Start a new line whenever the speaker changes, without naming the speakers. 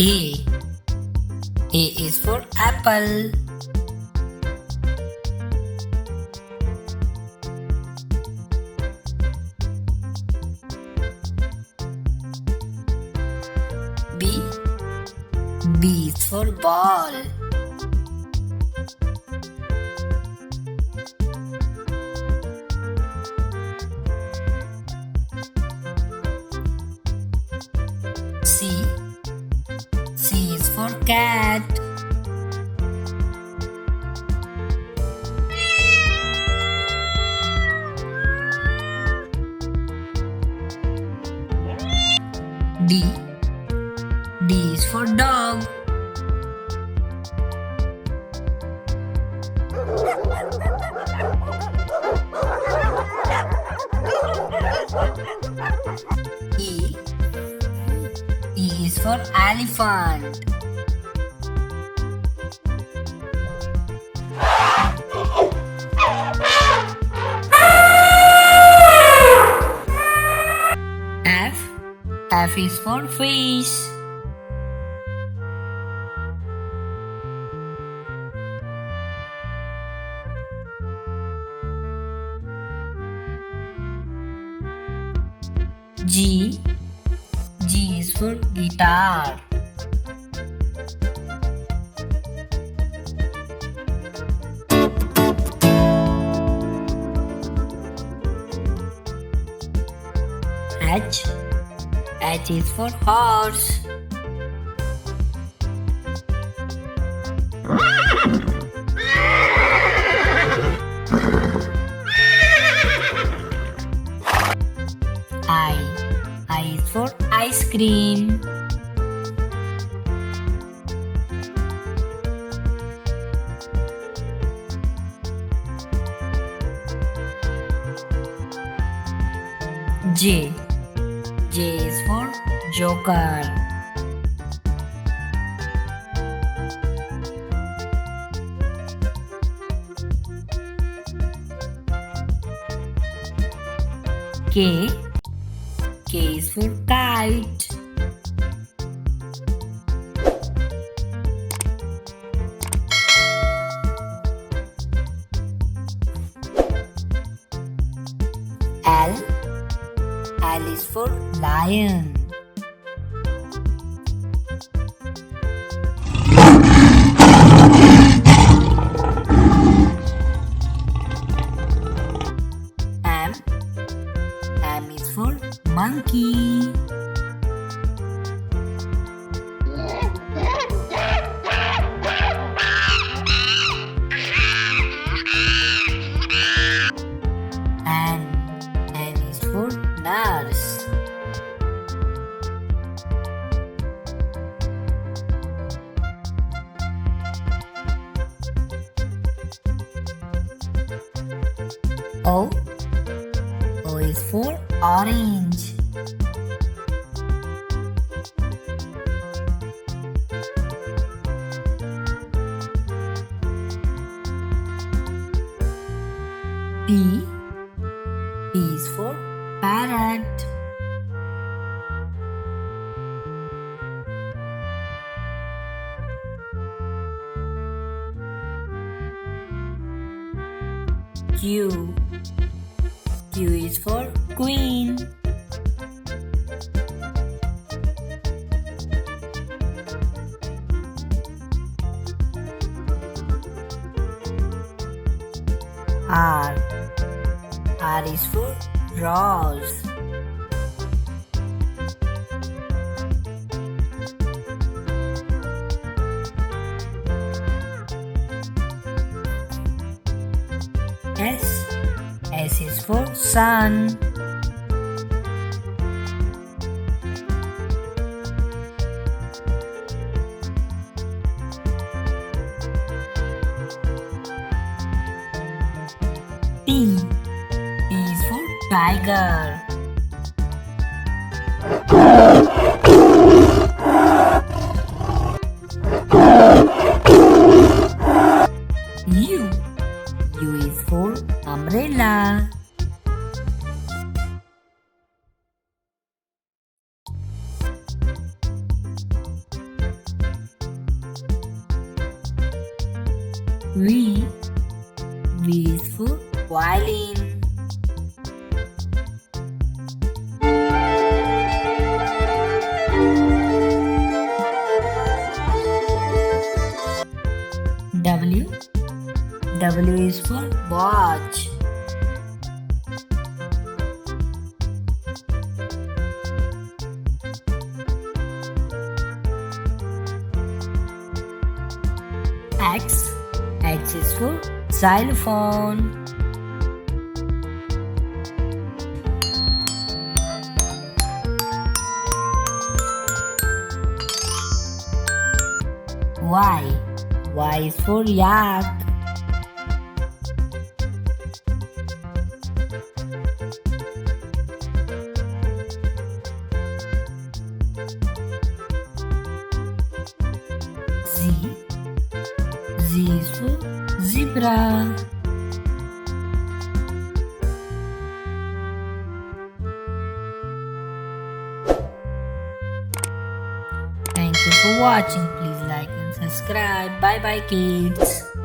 A. A is for apple. B. B is for ball. C. C is for cat. D. D is for dog. E. E is for elephant. F. F is for fish. G. G is for guitar. H. H is for horse. I. I is for ice cream. J. J is for joker. K. K is for kite. L. L is for lion. M. M is for monkey. N. N is for nurse. O. O is for orange. P. P is for parrot. Q. Q is for queen. R. R is for rose. S. S is for sun. T. T is for tiger. U. U is for umbrella. V is for violin. W. W is for watch. X. X is for xylophone. Y. Y is for yak. Z. Z is for zebra. Thank you for watching. Please like and subscribe. Bye bye kids.